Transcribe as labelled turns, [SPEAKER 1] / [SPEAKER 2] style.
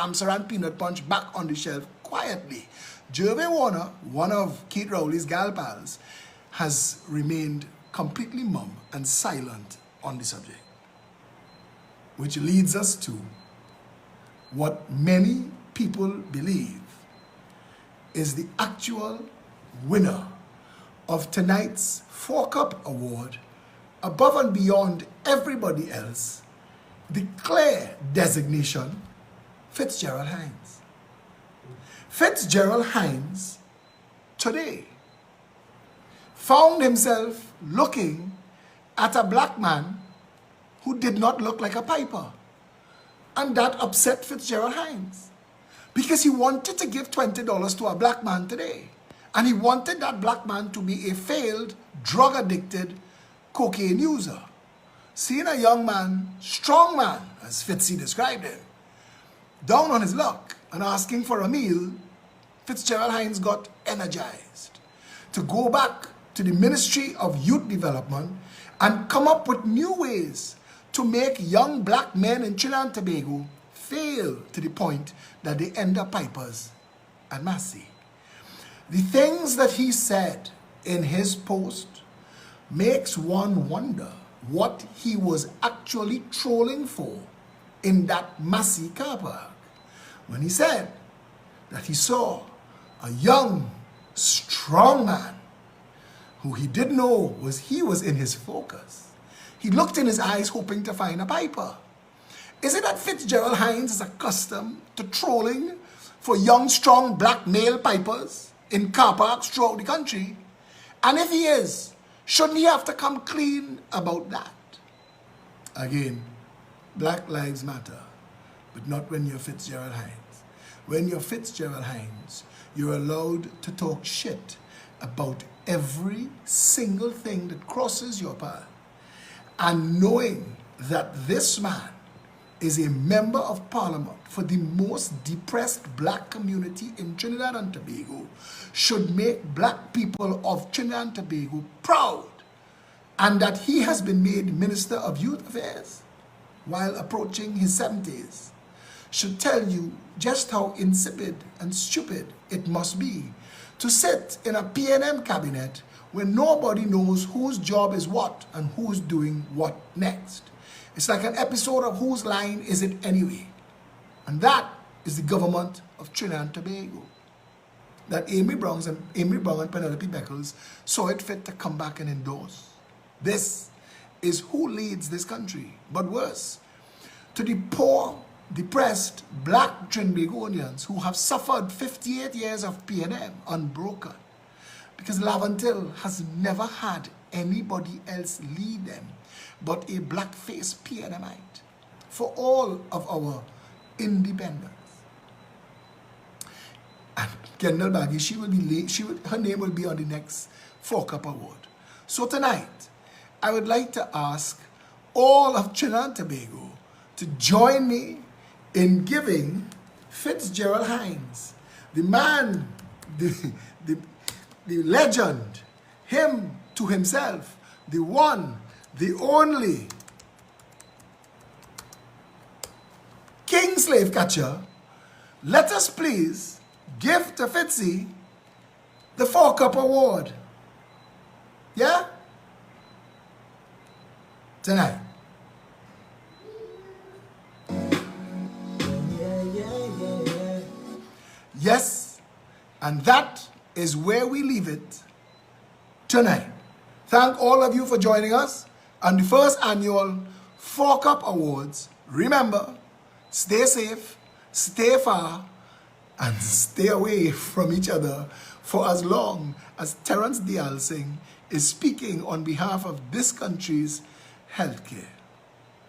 [SPEAKER 1] Ramsaran peanut punch back on the shelf quietly. Jervey Warner, one of Keith Rowley's gal pals, has remained completely mum and silent on the subject. Which leads us to what many people believe is the actual winner of tonight's 4-Cup Award, above and beyond everybody else, the clear designation, Fitzgerald Hines. Fitzgerald Hines today found himself looking at a black man who did not look like a piper. And that upset Fitzgerald Hines because he wanted to give $20 to a black man today. And he wanted that black man to be a failed, drug-addicted cocaine user. Seeing a young man, strong man, as Fitzy described him, down on his luck and asking for a meal, Fitzgerald Hines got energized to go back to the Ministry of Youth Development and come up with new ways to make young black men in Trinidad and Tobago fail to the point that they end up pipers and Massey. The things that he said in his post makes one wonder what he was actually trolling for in that Massey car park when he said that he saw a young, strong man who he didn't know he was in his focus. He looked in his eyes hoping to find a piper. Is it that Fitzgerald Hines is accustomed to trolling for young, strong black male pipers in car parks throughout the country? And if he is, shouldn't he have to come clean about that? Again, Black Lives Matter, but not when you're Fitzgerald Hines. When you're Fitzgerald Hines, you're allowed to talk shit about every single thing that crosses your path. And knowing that this man is a member of parliament for the most depressed black community in Trinidad and Tobago should make black people of Trinidad and Tobago proud. And that he has been made Minister of Youth Affairs while approaching his 70s should tell you just how insipid and stupid it must be to sit in a PNM cabinet where nobody knows whose job is what and who's doing what next. It's like an episode of Whose Line Is It Anyway? And that is the government of Trinidad and Tobago. That Amy Brown and Penelope Beckles saw it fit to come back and endorse. This is who leads this country. But worse, to the poor, depressed black Trinbagonians who have suffered 58 years of PNM unbroken. Because Lavantil has never had anybody else lead them but a blackface PNMite for all of our independence. And Kendall Baggy, her name will be on the next 4-Cup Award. So tonight, I would like to ask all of Trinidad and Tobago to join me in giving Fitzgerald Hines, the man, the legend, him to himself, the one, the only king slave catcher. Let us please give to Fitzy the 4-Cup Award. Yeah? Tonight. Yes, and that is where we leave it tonight. Thank all of you for joining us on the first annual 4-Cup Awards. Remember, stay safe, stay far, and stay away from each other for as long as Terence Dial Singh is speaking on behalf of this country's healthcare.